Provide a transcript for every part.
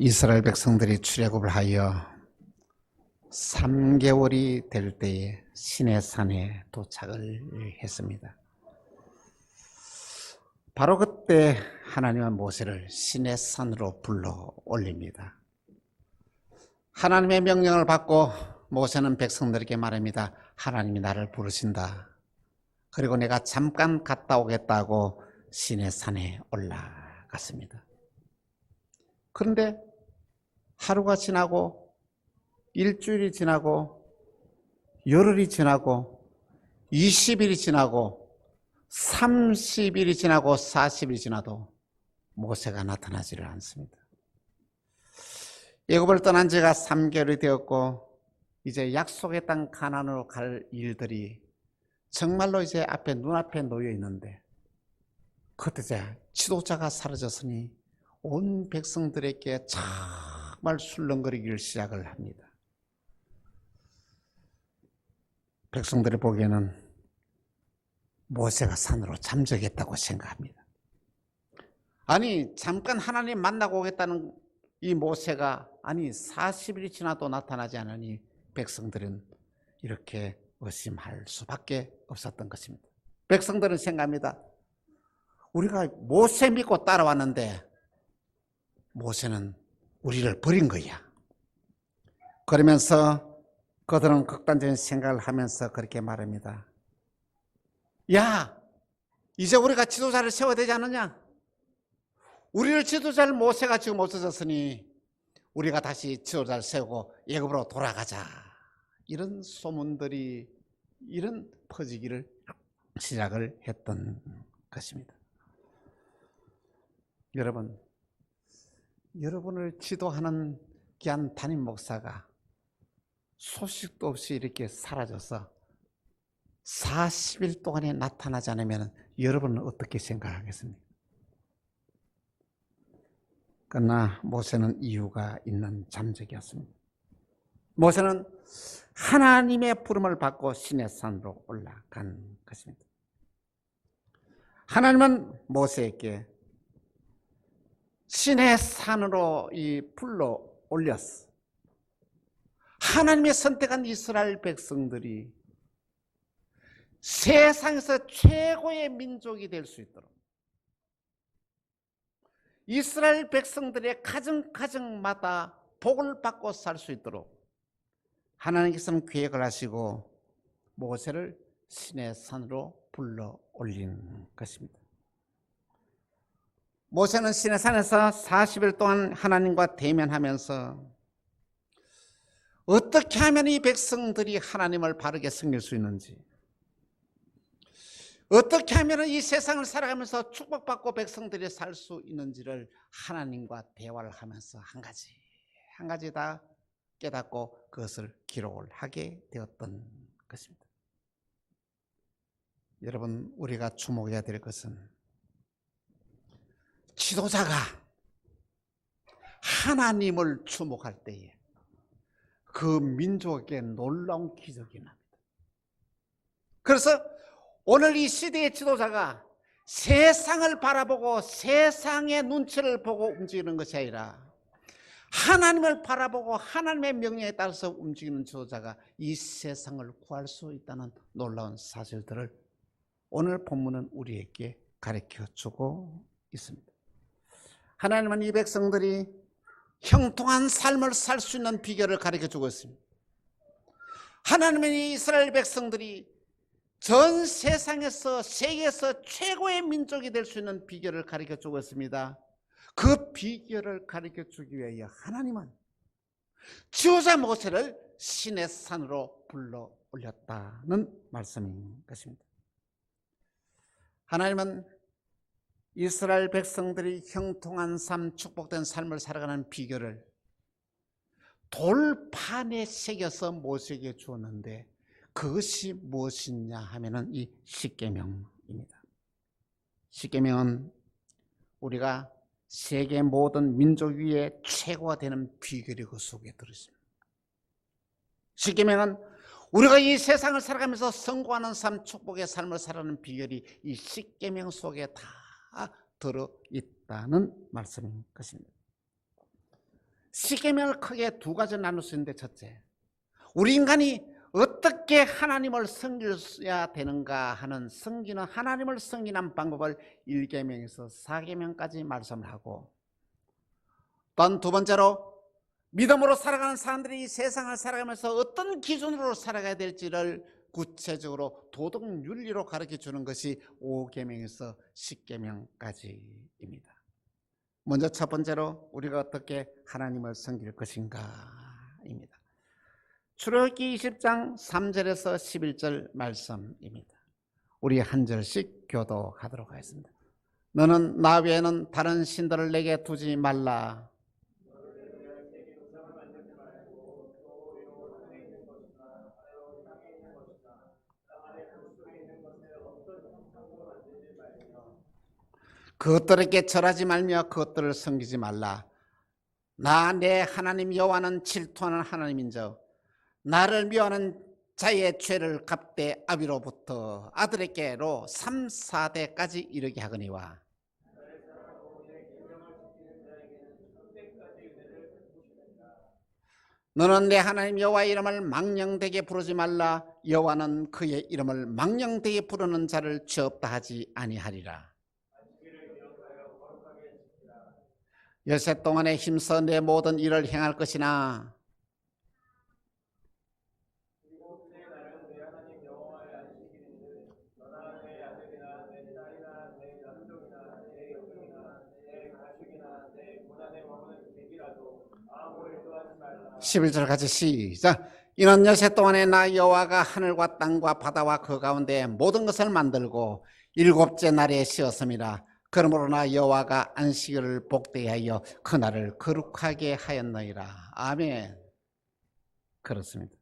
이스라엘 백성들이 출애굽을 하여 3개월이 될 때에 시내산에 도착을 했습니다. 바로 그때 하나님은 모세를 시내산으로 불러 올립니다. 하나님의 명령을 받고 모세는 백성들에게 말합니다. 하나님이 나를 부르신다. 그리고 내가 잠깐 갔다 오겠다고 시내산에 올라갔습니다. 그런데 하루가 지나고 일주일이 지나고 열흘이 지나고 20일이 지나고 30일이 지나고 40일이 지나도 모세가 나타나지를 않습니다. 애굽을 떠난 지가 3개월이 되었고 이제 약속의 땅 가나안으로 갈 일들이 정말로 이제 눈앞에 놓여 있는데 그때 지도자가 사라졌으니 온 백성들에게 정말 술렁거리기를 시작을 합니다. 백성들이 보기에는 모세가 산으로 잠적했다고 생각합니다. 아니 잠깐 하나님 만나고 오겠다는 이 모세가 40일이 지나도 나타나지 않으니 백성들은 이렇게 의심할 수밖에 없었던 것입니다. 백성들은 생각합니다. 우리가 모세 믿고 따라왔는데 모세는 우리를 버린 거야. 그러면서 그들은 극단적인 생각을 하면서 그렇게 말합니다. 야, 이제 우리가 지도자를 세워야 되지 않느냐? 우리를 지도자를 모세가 지금 없어졌으니 우리가 다시 지도자를 세우고 애굽으로 돌아가자. 이런 소문들이 이런 퍼지기를 시작을 했던 것입니다. 여러분을 지도하는 귀한 담임 목사가 소식도 없이 이렇게 사라져서 40일 동안에 나타나지 않으면 여러분은 어떻게 생각하겠습니까? 그러나 모세는 이유가 있는 잠적이었습니다. 모세는 하나님의 부름을 받고 시내산으로 올라간 것입니다. 하나님은 모세에게 시내산으로 불러 올렸어. 하나님의 선택한 이스라엘 백성들이 세상에서 최고의 민족이 될 수 있도록 이스라엘 백성들의 가정마다 복을 받고 살 수 있도록 하나님께서는 계획을 하시고 모세를 시내산으로 불러 올린 것입니다. 모세는 시내산에서 40일 동안 하나님과 대면하면서 어떻게 하면 이 백성들이 하나님을 바르게 섬길 수 있는지, 어떻게 하면 이 세상을 살아가면서 축복받고 백성들이 살 수 있는지를 하나님과 대화를 하면서 한 가지 다 깨닫고 그것을 기록을 하게 되었던 것입니다. 여러분, 우리가 주목해야 될 것은 지도자가 하나님을 주목할 때에 그 민족에게 놀라운 기적이 납니다. 그래서 오늘 이 시대의 지도자가 세상을 바라보고 세상의 눈치를 보고 움직이는 것이 아니라 하나님을 바라보고 하나님의 명령에 따라서 움직이는 지도자가 이 세상을 구할 수 있다는 놀라운 사실들을 오늘 본문은 우리에게 가르쳐주고 있습니다. 하나님은 이 백성들이 형통한 삶을 살 수 있는 비결을 가르쳐주고 있습니다. 하나님은 이 이스라엘 백성들이 전 세상에서 세계에서 최고의 민족이 될 수 있는 비결을 가르쳐주고 있습니다. 그 비결을 가르쳐주기 위하여 하나님은 지도자 모세를 시내산으로 불러 올렸다는 말씀인 것입니다. 하나님은 이스라엘 백성들이 형통한 삶, 축복된 삶을 살아가는 비결을 돌판에 새겨서 모세에게 주었는데 그것이 무엇이냐 하면은 이 십계명입니다. 십계명은 우리가 세계 모든 민족 위에 최고가 되는 비결이 그 속에 들어있습니다. 십계명은 우리가 이 세상을 살아가면서 성공하는 삶, 축복의 삶을 살아가는 비결이 이 십계명 속에 다 들어있다는 말씀인 것입니다. 십계명을 크게 두 가지 나눌 수 있는데, 첫째, 우리 인간이 어떻게 하나님을 섬겨야 되는가 하는 섬기는 하나님을 섬기는 방법을 1계명에서 4계명까지 말씀을 하고, 또한 두 번째로 믿음으로 살아가는 사람들이 이 세상을 살아가면서 어떤 기준으로 살아가야 될지를 구체적으로 도덕 윤리로 가르쳐 주는 것이 5계명에서 10계명까지입니다. 먼저 첫 번째로 우리가 어떻게 하나님을 섬길 것인가입니다. 출애굽기 20장 3절에서 11절 말씀입니다. 우리 한 절씩 교도하도록 하겠습니다. 너는 나 외에는 다른 신들을 내게 두지 말라. 그것들에게 절하지 말며 그것들을 섬기지 말라. 나 내 하나님 여호와는 질투하는 하나님인즉 나를 미워하는 자의 죄를 갚되 아비로부터 아들에게로 3, 4대까지 이르게 하거니와. 너는 내 하나님 여호와의 이름을 망령되게 부르지 말라. 여호와는 그의 이름을 망령되게 부르는 자를 죄 없다 하지 아니하리라. 열세 동안에 힘써 내 모든 일을 행할 것이나 (11절) 같이 시작. 이는 열세 동안에 나 여호와가 하늘과 땅과 바다와 그 가운데 모든 것을 만들고 일곱째 날에 쉬었음이라. 그러므로 나 여호와가 안식일을 복되게 하여 그 날을 거룩하게 하였느니라. 아멘. 그렇습니다.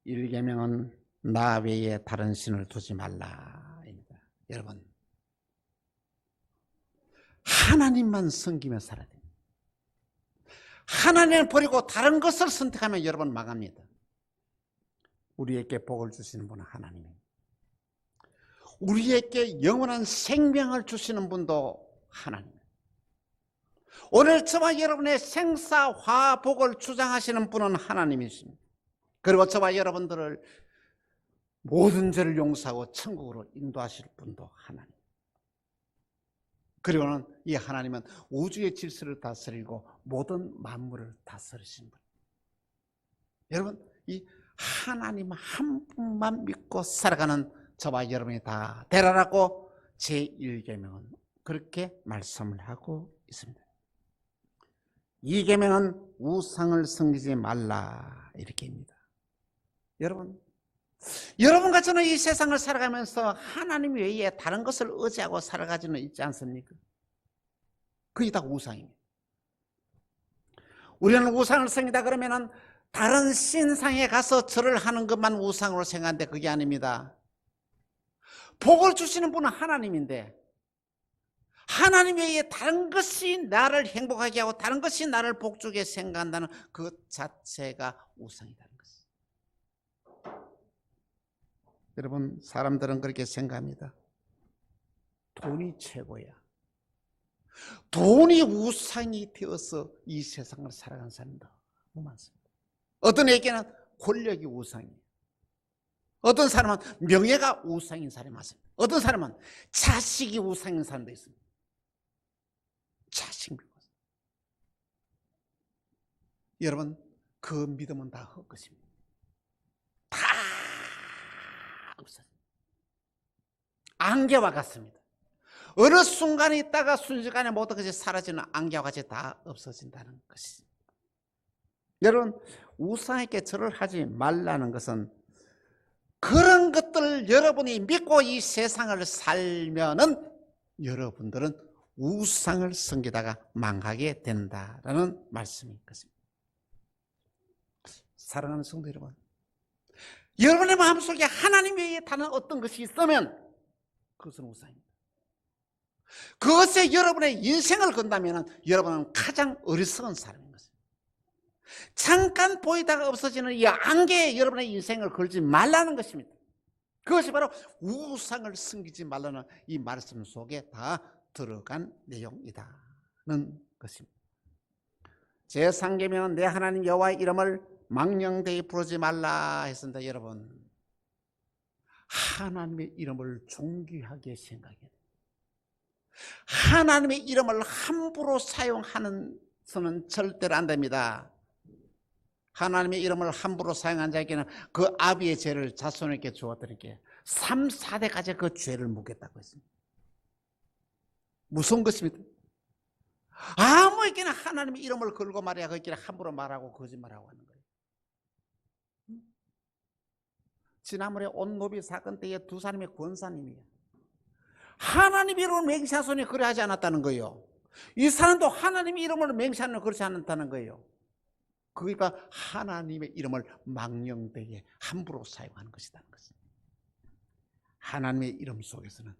1계명은 나 외에 다른 신을 두지 말라입니다. 여러분, 하나님만 섬기며 살아야 됩니다. 하나님을 버리고 다른 것을 선택하면 여러분 망합니다. 우리에게 복을 주시는 분은 하나님입니다. 우리에게 영원한 생명을 주시는 분도 하나님입니다. 오늘 저와 여러분의 생사화복을 주장하시는 분은 하나님이십니다. 그리고 저와 여러분들을 모든 죄를 용서하고 천국으로 인도하실 분도 하나님. 그리고는 이 하나님은 우주의 질서를 다스리고 모든 만물을 다스리신 분. 여러분, 이 하나님 한 분만 믿고 살아가는 저와 여러분이 다 되라라고 제1계명은 그렇게 말씀을 하고 있습니다. 2계명은 우상을 섬기지 말라 이렇게입니다. 여러분과 저는 이 세상을 살아가면서 하나님 외에 다른 것을 의지하고 살아가지는 있지 않습니까? 그게 다 우상입니다. 우리는 우상을 섬기다 그러면은 다른 신상에 가서 절을 하는 것만 우상으로 생각하는데 그게 아닙니다. 복을 주시는 분은 하나님인데 하나님 외에 다른 것이 나를 행복하게 하고 다른 것이 나를 복주게 생각한다는 그 자체가 우상이라는 것이죠. 여러분, 사람들은 그렇게 생각합니다. 돈이 최고야. 돈이 우상이 되어서 이 세상을 살아가는 사람이 너무 많습니다. 어떤 에게는 권력이 우상이에요. 어떤 사람은 명예가 우상인 사람이 많습니다. 어떤 사람은 자식이 우상인 사람도 있습니다. 자식 믿고. 여러분, 그 믿음은 다 헛것입니다. 다 없어요. 안개와 같습니다. 어느 순간에 있다가 순식간에 모든 것이 사라지는 안개와 같이 다 없어진다는 것이죠. 여러분, 우상에게 절을 하지 말라는 것은 그런 것들을 여러분이 믿고 이 세상을 살면은 여러분들은 우상을 섬기다가 망하게 된다라는 말씀인 것입니다. 사랑하는 성도 여러분, 여러분의 마음속에 하나님 외에 다른 어떤 것이 있으면 그것은 우상입니다. 그것에 여러분의 인생을 건다면 여러분은 가장 어리석은 사람인 것입니다. 잠깐 보이다가 없어지는 이 안개에 여러분의 인생을 걸지 말라는 것입니다. 그것이 바로 우상을 섬기지 말라는 이 말씀 속에 다 들어간 내용이다는 것입니다. 제3계명은 내 하나님 여호와의 이름을 망령되이 부르지 말라 했습니다. 여러분, 하나님의 이름을 존귀하게 생각해야 돼요. 하나님의 이름을 함부로 사용하는 것은 절대로 안 됩니다. 하나님의 이름을 함부로 사용한 자에게는 그 아비의 죄를 자손에게 주어드릴게요. 3, 4대까지 그 죄를 묻겠다고 했습니다. 무서운 것입니다. 아무에게나 하나님의 이름을 걸고 말해야 그에게는 함부로 말하고 거짓말하고 하는 거예요. 지난번에 온노비 사건 때에 두 사람의 권사님이에요. 하나님의 이름을 맹세하소니 그래 하지 않았다는 거예요. 이 사람도 하나님의 이름을 맹세하는 그렇지 않았다는 거예요. 그러니까 하나님의 이름을 망령되게 함부로 사용하는 것이라는 것입니다. 하나님의 이름 속에서는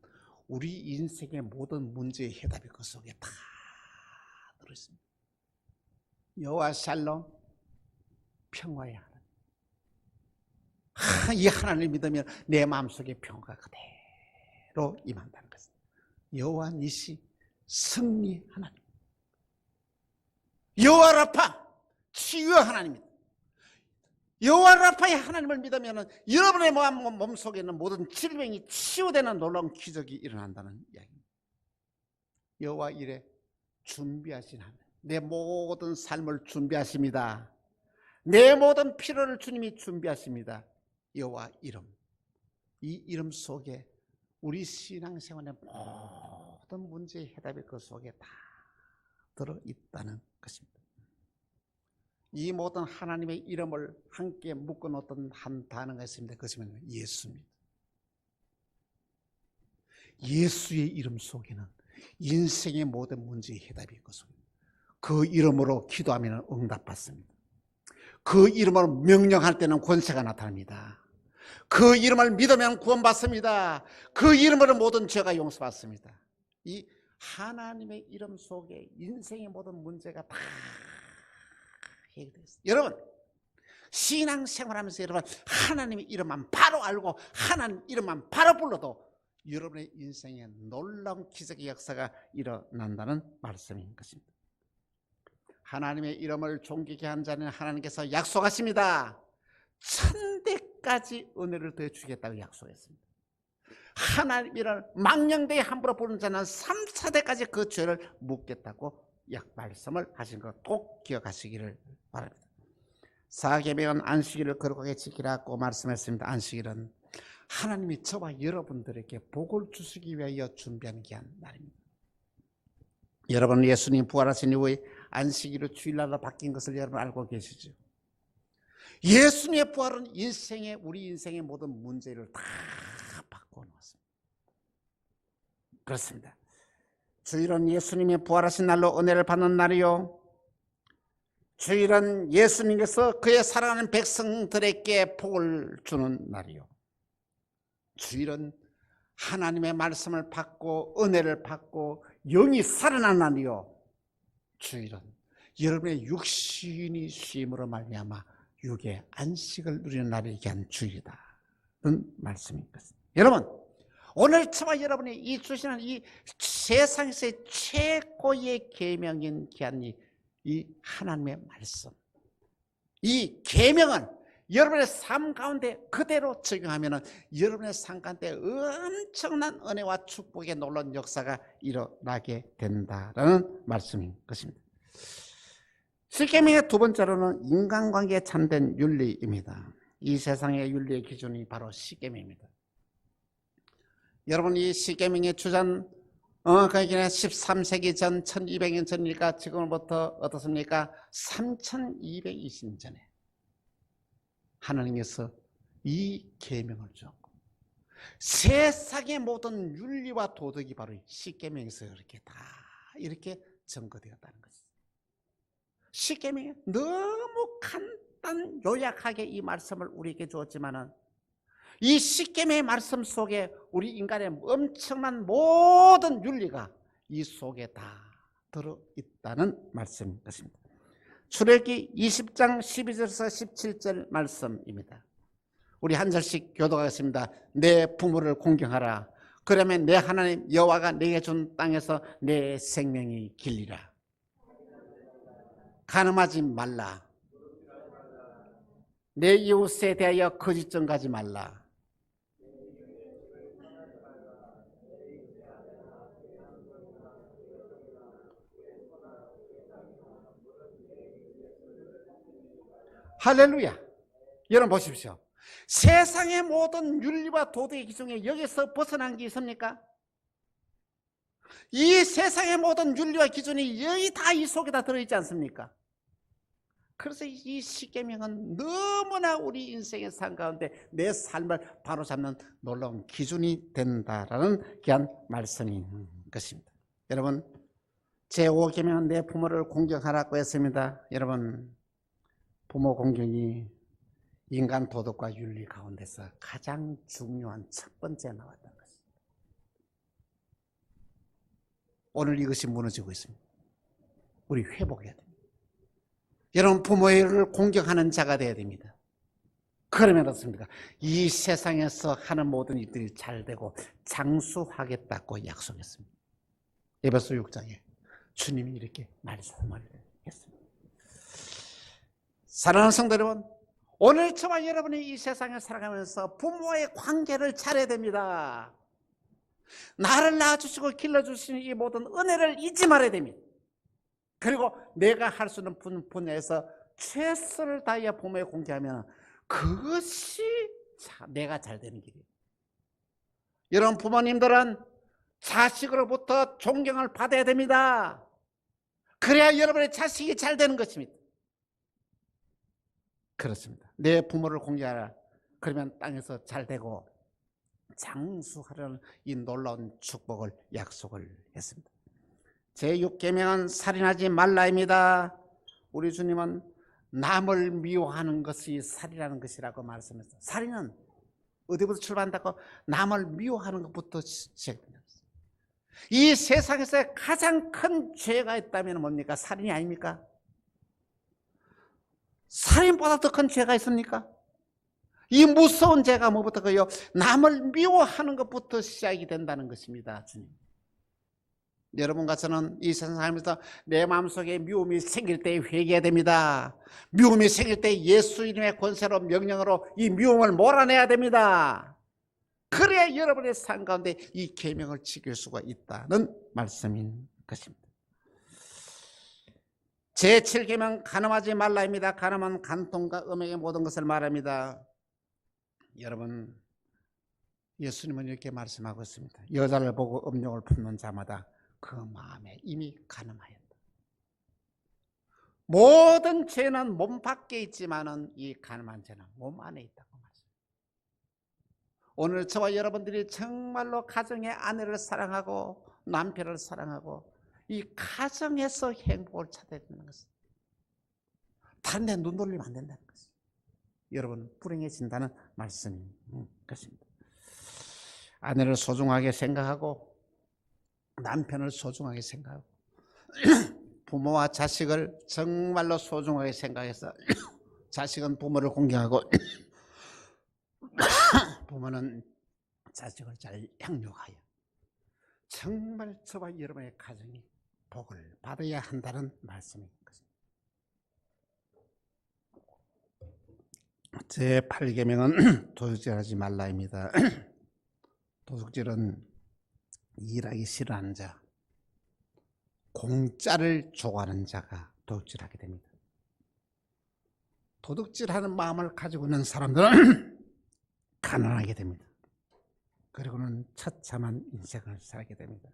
우리 인생의 모든 문제의 해답이 그 속에 다 들어있습니다. 여호와 샬롬, 평화의 하나님. 이 하나님을 믿으면 내 마음속에 평화가 그대로 임한다는 것입니다. 여호와 니시, 승리 하나님. 여호와 라파, 치유의 하나님입니다. 여호와 라파의 하나님을 믿으면 여러분의 몸속에 있는 모든 질병이 치유되는 놀라운 기적이 일어난다는 이야기입니다. 여호와 이레, 준비하신 하나님. 내 모든 삶을 준비하십니다. 내 모든 필요를 주님이 준비하십니다. 여호와 이름. 이 이름 속에 우리 신앙생활의 모든 문제의 해답이 그 속에 다 들어있다는 것입니다. 이 모든 하나님의 이름을 함께 묶어놓던 한 단어가 있습니다. 그것은 예수입니다. 예수의 이름 속에는 인생의 모든 문제의 해답이 있거든요. 그 이름으로 기도하면 응답받습니다. 그 이름으로 명령할 때는 권세가 나타납니다. 그 이름을 믿으면 구원받습니다. 그 이름으로 모든 죄가 용서받습니다. 이 하나님의 이름 속에 인생의 모든 문제가 다 해결되었습니다. 여러분, 신앙생활하면서 여러분 하나님의 이름만 바로 알고 하나님 이름만 바로 불러도 여러분의 인생에 놀라운 기적의 역사가 일어난다는 말씀인 것입니다. 하나님의 이름을 존귀케 한 자는 하나님께서 약속하십니다. 1000대까지 은혜를 더해 주겠다고 약속했습니다. 하나님 이름을 망령되이 함부로 부르는 자는 3, 4대까지 그 죄를 묻겠다고 말씀을 하신 것 꼭 기억하시기를 바랍니다. 4계명은 안식일을 거룩하게 지키라고 말씀했습니다. 안식일은 하나님이 저와 여러분들에게 복을 주시기 위하여 준비한 귀한 날입니다. 여러분, 예수님 부활하신 이후에 안식일로 주일날로 바뀐 것을 여러분 알고 계시죠? 예수님의 부활은 우리 인생의 모든 문제를 다 바꿔놓았습니다. 그렇습니다. 주일은 예수님의 부활하신 날로 은혜를 받는 날이요, 주일은 예수님께서 그의 사랑하는 백성들에게 복을 주는 날이요, 주일은 하나님의 말씀을 받고 은혜를 받고 영이 살아난 날이요, 주일은 여러분의 육신이 쉼으로 말미암아 육의 안식을 누리는 날이게 한 주일이다. 는 말씀인 것입니다. 여러분, 오늘 저와 여러분이 이 주시는 이 세상에서의 최고의 계명인 귀한 이 하나님의 말씀, 이 계명은 여러분의 삶 가운데 그대로 적용하면 여러분의 삶 가운데 엄청난 은혜와 축복의 놀라운 역사가 일어나게 된다는 말씀인 것입니다. 10계명의 두 번째로는 인간관계에 참된 윤리입니다. 이 세상의 윤리의 기준이 바로 10계명입니다. 여러분, 이 10계명의 주전 그러니까 13세기 전 1200년 전이니까 지금부터 어떻습니까? 3220년 전에 하나님께서 이 계명을 주었고 세상의 모든 윤리와 도덕이 바로 10계명에서 이렇게 증거되었다는 것입니다. 10계명이 너무 간단 요약하게 이 말씀을 우리에게 주었지만은 이 10계명의 말씀 속에 우리 인간의 엄청난 모든 윤리가 이 속에 다 들어있다는 말씀인 것입니다. 출애굽기 20장 12절에서 17절 말씀입니다. 우리 한 절씩 교독하겠습니다. 내 부모를 공경하라. 그러면 내 하나님 여호와가 내게 준 땅에서 내 생명이 길리라. 간음하지 말라. 내 이웃에 대하여 거짓 증거하지 말라. 할렐루야. 여러분 보십시오. 세상의 모든 윤리와 도덕의 기준에 여기서 벗어난 게 있습니까? 이 세상의 모든 윤리와 기준이 여기 다 이 속에다 들어있지 않습니까? 그래서 이 십계명은 너무나 우리 인생의 삶 가운데 내 삶을 바로잡는 놀라운 기준이 된다라는 귀한 말씀인 것입니다. 여러분, 제5계명은 내 부모를 공경하라고 했습니다. 여러분, 부모 공경이 인간 도덕과 윤리 가운데서 가장 중요한 첫 번째 나왔다는 것입니다. 오늘 이것이 무너지고 있습니다. 우리 회복해야 됩니다. 여러분, 부모를 공경하는 자가 되어야 됩니다. 그러면 어떻습니까? 이 세상에서 하는 모든 일들이 잘 되고 장수하겠다고 약속했습니다. 에베소 6장에 주님이 이렇게 말씀을 했습니다. 사랑하는 성도 여러분, 오늘 저와 여러분이 이 세상에 살아가면서 부모의 관계를 잘해야 됩니다. 나를 낳아주시고 길러주시는 이 모든 은혜를 잊지 말아야 됩니다. 그리고 내가 할 수 있는 분야에서 최선을 다해 부모에 공개하면 그것이 내가 잘 되는 길이에요. 여러분, 부모님들은 자식으로부터 존경을 받아야 됩니다. 그래야 여러분의 자식이 잘 되는 것입니다. 그렇습니다. 내 부모를 공개하라. 그러면 땅에서 잘 되고 장수하려는 이 놀라운 축복을 약속을 했습니다. 제6계명은 살인하지 말라입니다. 우리 주님은 남을 미워하는 것이 살인하는 것이라고 말씀했어요. 살인은 어디부터 출발한다고? 남을 미워하는 것부터 시작됩니다. 이 세상에서 가장 큰 죄가 있다면 뭡니까? 살인이 아닙니까? 살인보다 더 큰 죄가 있습니까? 이 무서운 죄가 뭐부터요? 남을 미워하는 것부터 시작이 된다는 것입니다. 주님. 여러분과 저는 이 세상 살면서 내 마음속에 미움이 생길 때 회개해야 됩니다. 미움이 생길 때 예수 이름의 권세로 명령으로 이 미움을 몰아내야 됩니다. 그래야 여러분의 삶 가운데 이 계명을 지킬 수가 있다는 말씀인 것입니다. 제7계명 간음하지 말라입니다. 간음은 간통과 음행의 모든 것을 말합니다. 여러분, 예수님은 이렇게 말씀하고 있습니다. 여자를 보고 음욕을 품는 자마다 그 마음에 이미 간음하였다. 모든 죄는 몸 밖에 있지만은 이 간음한 죄는 몸 안에 있다고 말씀합니다. 오늘 저와 여러분들이 정말로 가정의 아내를 사랑하고 남편을 사랑하고 이 가정에서 행복을 찾아야 되는 것입니다. 다른 데 눈 돌리면 안 된다는 것입니다. 여러분, 불행해진다는 말씀인 것입니다. 아내를 소중하게 생각하고 남편을 소중하게 생각하고 부모와 자식을 정말로 소중하게 생각해서 자식은 부모를 공경하고 부모는 자식을 잘 양육하여 정말 저와 여러분의 가정이 복을 받아야 한다는 말씀인 것입니다. 제8계명은 도둑질하지 말라입니다. 도둑질은 일하기 싫어하는 자, 공짜를 좋아하는 자가 도둑질하게 됩니다. 도둑질하는 마음을 가지고 있는 사람들은 가난하게 됩니다. 그리고는 처참한 인생을 살게 됩니다.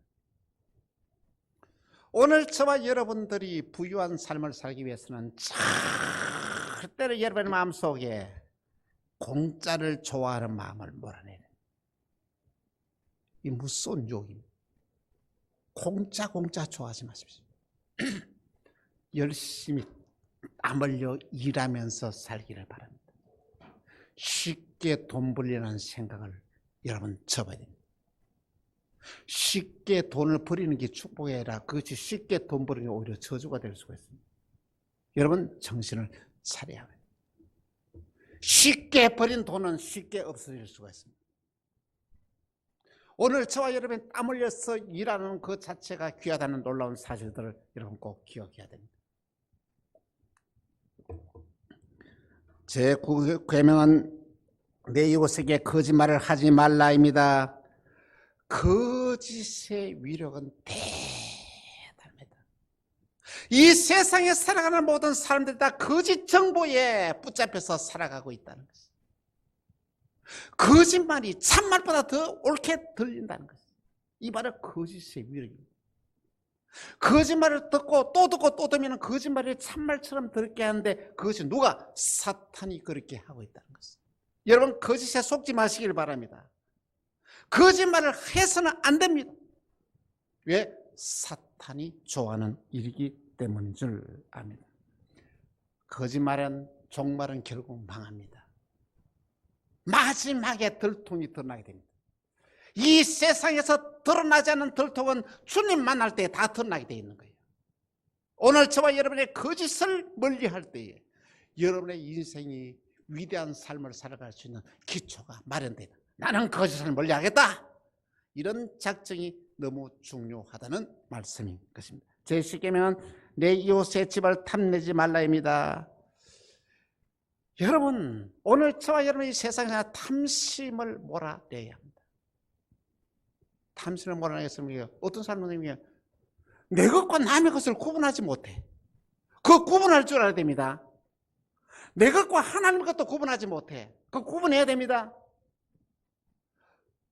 오늘 저와 여러분들이 부유한 삶을 살기 위해서는 절대로 여러분의 마음속에 공짜를 좋아하는 마음을 몰아내야 됩니다. 이 무서운 유혹입니다. 공짜 좋아하지 마십시오. 열심히 땀 흘려 일하면서 살기를 바랍니다. 쉽게 돈 벌리는 생각을 여러분 접어야 됩니다. 쉽게 돈을 버리는 게 축복이 아니라 그것이 쉽게 돈 버리는 게 오히려 저주가 될 수가 있습니다. 여러분 정신을 차려야 합니다. 쉽게 버린 돈은 쉽게 없어질 수가 있습니다. 오늘 저와 여러분이 땀 흘려서 일하는 그 자체가 귀하다는 놀라운 사실들을 여러분 꼭 기억해야 됩니다. 제9계명은 내 이웃에게 거짓말을 하지 말라입니다. 거짓의 위력은 대단합니다. 이 세상에 살아가는 모든 사람들이 다 거짓 정보에 붙잡혀서 살아가고 있다는 것입니다. 거짓말이 참말보다 더 옳게 들린다는 것입니다. 이 바로 거짓의 위력입니다. 거짓말을 듣고 또 듣으면 거짓말이 참말처럼 들게 하는데 그것이 누가? 사탄이 그렇게 하고 있다는 것입니다. 여러분 거짓에 속지 마시길 바랍니다. 거짓말을 해서는 안 됩니다. 왜? 사탄이 좋아하는 일이기 때문인 줄 압니다. 거짓말은 종말은 결국 망합니다. 마지막에 들통이 드러나게 됩니다. 이 세상에서 드러나지 않는 들통은 주님 만날 때 다 드러나게 되어 있는 거예요. 오늘 저와 여러분의 거짓을 멀리할 때에 여러분의 인생이 위대한 삶을 살아갈 수 있는 기초가 마련되다. 나는 거짓을 멀리하겠다. 이런 작정이 너무 중요하다는 말씀인 것입니다. 제10계명은 내 이웃의 집을 탐내지 말라입니다. 여러분 오늘 저와 여러분이 세상에서 탐심을 몰아내야 합니다. 탐심을 몰아내겠습니까? 어떤 사람은 내 것과 남의 것을 구분하지 못해. 그거 구분할 줄 알아야 됩니다. 내 것과 하나님의 것도 구분하지 못해. 그거 구분해야 됩니다.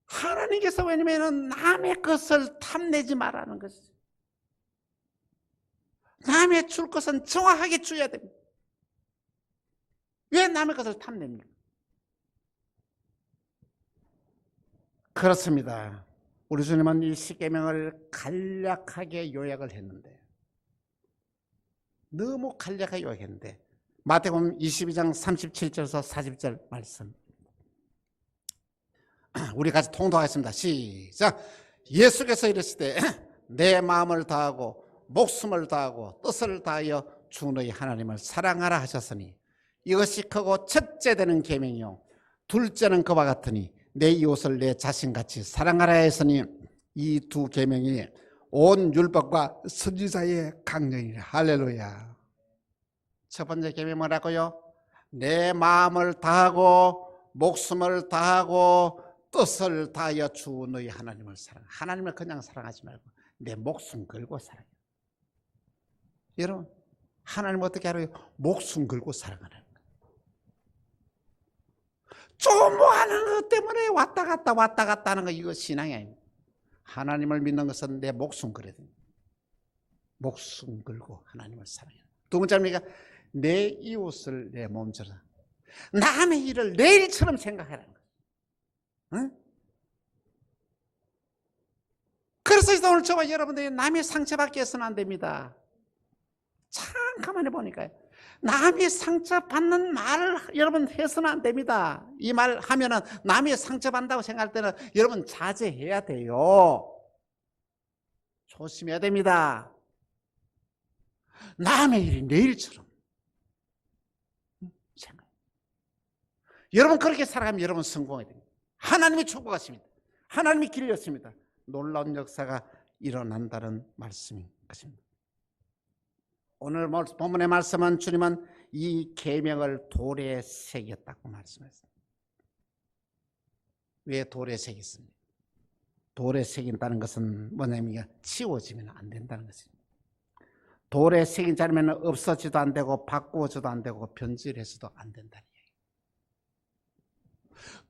하나님께서 왜냐면 남의 것을 탐내지 말라는 것이죠. 남의 줄 것은 정확하게 줘야 됩니다. 왜 남의 것을 탐냅니까? 그렇습니다. 우리 주님은 이 십계명을 간략하게 요약을 했는데 너무 간략하게 요약했는데 마태복음 22장 37절에서 40절 말씀 우리 같이 통독하겠습니다. 시작. 예수께서 이르시되 내 마음을 다하고 목숨을 다하고 뜻을 다하여 주 너희 하나님을 사랑하라 하셨으니 이것이 크고 첫째 되는 계명이요 둘째는 그와 같으니 내 이웃을 내 자신같이 사랑하라 했으니 이 두 계명이 온 율법과 선지자의 강령이라. 할렐루야. 첫 번째 계명이 뭐라고요? 내 마음을 다하고 목숨을 다하고 뜻을 다하여 주 너희 하나님을 사랑하라. 하나님을 그냥 사랑하지 말고 내 목숨 걸고 사랑해. 여러분 하나님 어떻게 알아요? 목숨 걸고 사랑하라는 거예요. 조모하는 것 때문에 왔다 갔다 하는 거 이거 신앙이 아닙니다. 하나님을 믿는 것은 내 목숨 걸어야 됩니다. 목숨 걸고 하나님을 사랑해야 됩니다. 두 번째입니까? 내 이웃을 내 몸처럼 남의 일을 내 일처럼 생각하라는 거예요. 응? 그래서 오늘 저와 여러분들이 남의 상처받게 해서는 안 됩니다. 참 가만히 보니까요. 남이 상처받는 말을 여러분 해서는 안 됩니다. 이 말 하면은 남이 상처받는다고 생각할 때는 여러분 자제해야 돼요. 조심해야 됩니다. 남의 일이 내 일처럼 생각. 여러분 그렇게 살아가면 여러분 성공해야 됩니다. 하나님이 축복하십니다. 하나님이 길렸습니다. 놀라운 역사가 일어난다는 말씀인 것입니다. 오늘 본문의 말씀은 주님은 이 계명을 돌에 새겼다고 말씀했습니다. 왜 돌에 새겼습니까? 돌에 새긴다는 것은 뭐냐면 치워지면 안 된다는 것입니다. 돌에 새긴 자리면 없어지도 안 되고 바꾸어져도 안 되고 변질해서도 안 된다는 얘기예요.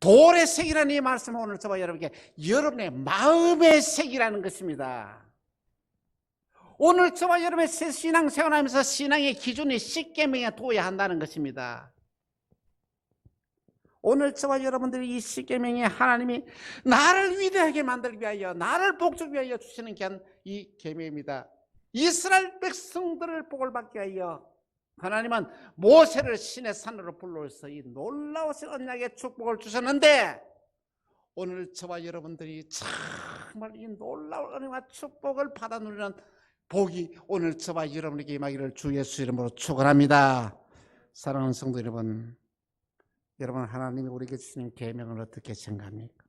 돌에 새기라는 이 말씀은 오늘 저와 여러분께 여러분의 마음의 새기라는 것입니다. 오늘 저와 여러분의 신앙생활하면서 신앙의 기준이 십계명에 둬야 한다는 것입니다. 오늘 저와 여러분들이 이 십계명에 하나님이 나를 위대하게 만들기 위하여 나를 복주기 위하여 주시는 이 계명입니다. 이스라엘 백성들을 복을 받기 위하여 하나님은 모세를 신의 산으로 불러서 이 놀라우신 언약의 축복을 주셨는데 오늘 저와 여러분들이 정말 이 놀라운 은혜와 축복을 받아 누리는 복이 오늘 저와 여러분에게 임하기를 주 예수 이름으로 축원합니다. 사랑하는 성도 여러분, 여러분 하나님이 우리에게 주시는 계명을 어떻게 생각합니까?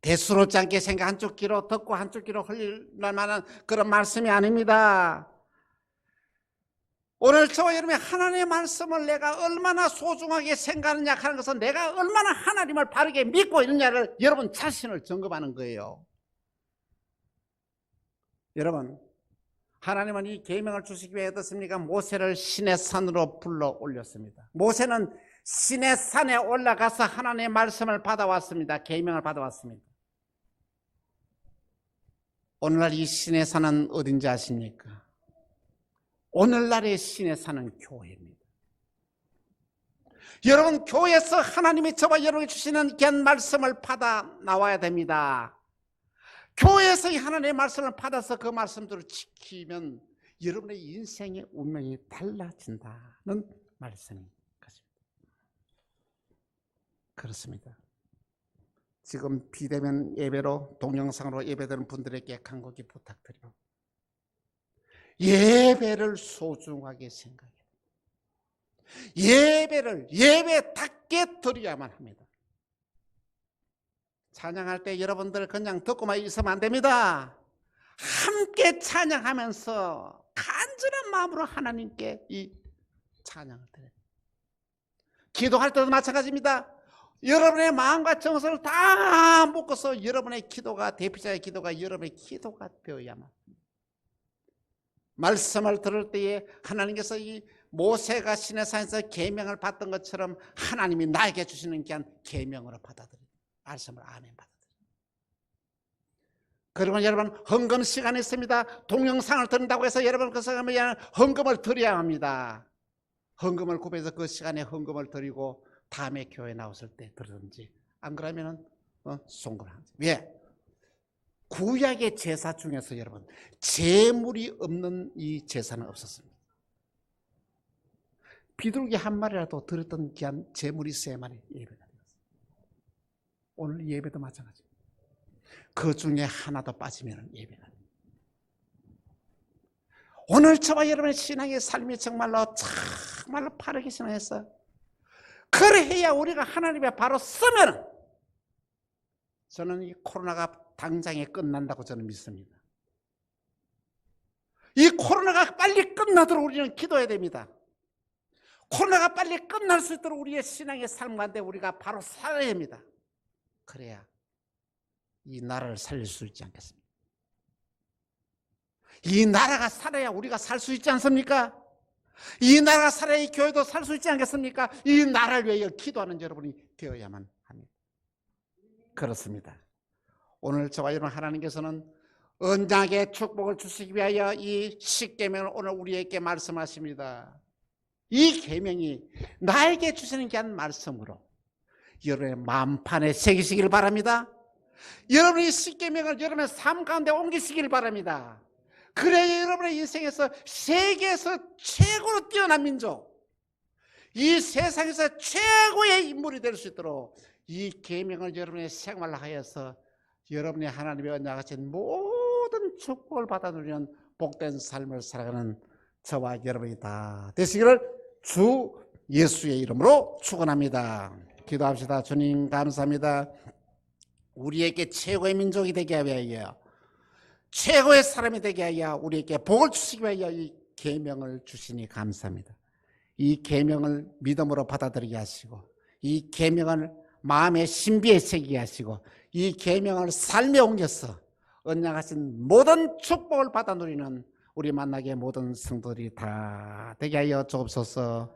대수롭지 않게 생각 한쪽 귀로 듣고 한쪽 귀로 흘릴 만한 그런 말씀이 아닙니다. 오늘 저와 여러분이 하나님의 말씀을 내가 얼마나 소중하게 생각하느냐 하는 것은 내가 얼마나 하나님을 바르게 믿고 있느냐를 여러분 자신을 점검하는 거예요. 여러분, 하나님은 이 계명을 주시기 위해 어떻습니까? 모세를 시내 산으로 불러 올렸습니다. 모세는 시내 산에 올라가서 하나님의 말씀을 받아왔습니다. 계명을 받아왔습니다. 오늘날 이 시내 산은 어딘지 아십니까? 오늘날의 시내 산은 교회입니다. 여러분, 교회에서 하나님이 저와 여러분에게 주시는 귀한 말씀을 받아 나와야 됩니다. 교회에서 하나님의 말씀을 받아서 그 말씀들을 지키면 여러분의 인생의 운명이 달라진다는 말씀인 것입니다. 그렇습니다. 지금 비대면 예배로 동영상으로 예배드리는 분들에게 간곡히 부탁드립니다. 예배를 소중하게 생각해요. 예배를 예배답게 드려야만 합니다. 찬양할 때 여러분들 그냥 듣고만 있으면 안 됩니다. 함께 찬양하면서 간절한 마음으로 하나님께 이 찬양을 드려요. 기도할 때도 마찬가지입니다. 여러분의 마음과 정성을 다 묶어서 여러분의 기도가, 대피자의 기도가 여러분의 기도가 되어야만 합니다. 말씀을 들을 때에 하나님께서 이 모세가 시내산에서 계명을 받던 것처럼 하나님이 나에게 주시는 귀한 계명으로 받아들여요. 말씀을 아멘 받아들여요. 그리고 여러분, 헌금 시간이 있습니다. 동영상을 듣는다고 해서 여러분 그 시간에 헌금을 드려야 합니다. 헌금을 구비해서 그 시간에 헌금을 드리고 다음에 교회 나왔을 때 들든지, 안 그러면은 송금하지. 왜? 구약의 제사 중에서 여러분 제물이 없는 이 제사는 없었습니다. 비둘기 한 마리라도 드렸던 귀한 제물이 3마리 예배가 되었습니다. 오늘 예배도 마찬가지입니다. 그 중에 하나도 빠지면 예배가 됩니다. 오늘 저와 여러분의 신앙의 삶이 정말로 바르게 신앙해서 그래야 우리가 하나님의 바로 쓰면 저는 이 코로나가 당장에 끝난다고 저는 믿습니다. 이 코로나가 빨리 끝나도록 우리는 기도해야 됩니다. 코로나가 빨리 끝날 수 있도록 우리의 신앙의 삶 가운데 우리가 바로 살아야 합니다. 그래야 이 나라를 살릴 수 있지 않겠습니까? 이 나라가 살아야 우리가 살 수 있지 않습니까? 이 나라가 살아야 이 교회도 살 수 있지 않겠습니까? 이 나라를 위하여 기도하는 여러분이 되어야만 합니다. 그렇습니다. 오늘 저와 여러분 하나님께서는 언약의 축복을 주시기 위하여 이 십계명을 오늘 우리에게 말씀하십니다. 이 계명이 나에게 주시는 귀한 말씀으로 여러분의 마음판에 새기시길 바랍니다. 여러분이 십계명을 여러분의 삶 가운데 옮기시길 바랍니다. 그래야 여러분의 인생에서 세계에서 최고로 뛰어난 민족, 이 세상에서 최고의 인물이 될 수 있도록 이 계명을 여러분의 생활하여서 여러분의 하나님의 언약하신 모든 축복을 받아 누리는 복된 삶을 살아가는 저와 여러분이 다 되시기를 주 예수의 이름으로 축원합니다. 기도합시다. 주님 감사합니다. 우리에게 최고의 민족이 되게 하여 최고의 사람이 되게 하여 우리에게 복을 주시기 위하여 이 계명을 주시니 감사합니다. 이 계명을 믿음으로 받아들이게 하시고 이 계명을 마음의 신비에 새기게 하시고 이 계명을 삶에 옮겨서 언약하신 모든 축복을 받아 누리는 우리 만나게 모든 성도들이 다 되게 하여 주옵소서.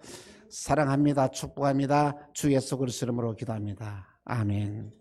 사랑합니다. 축복합니다. 주 예수 그리스도 이름으로 기도합니다. 아멘.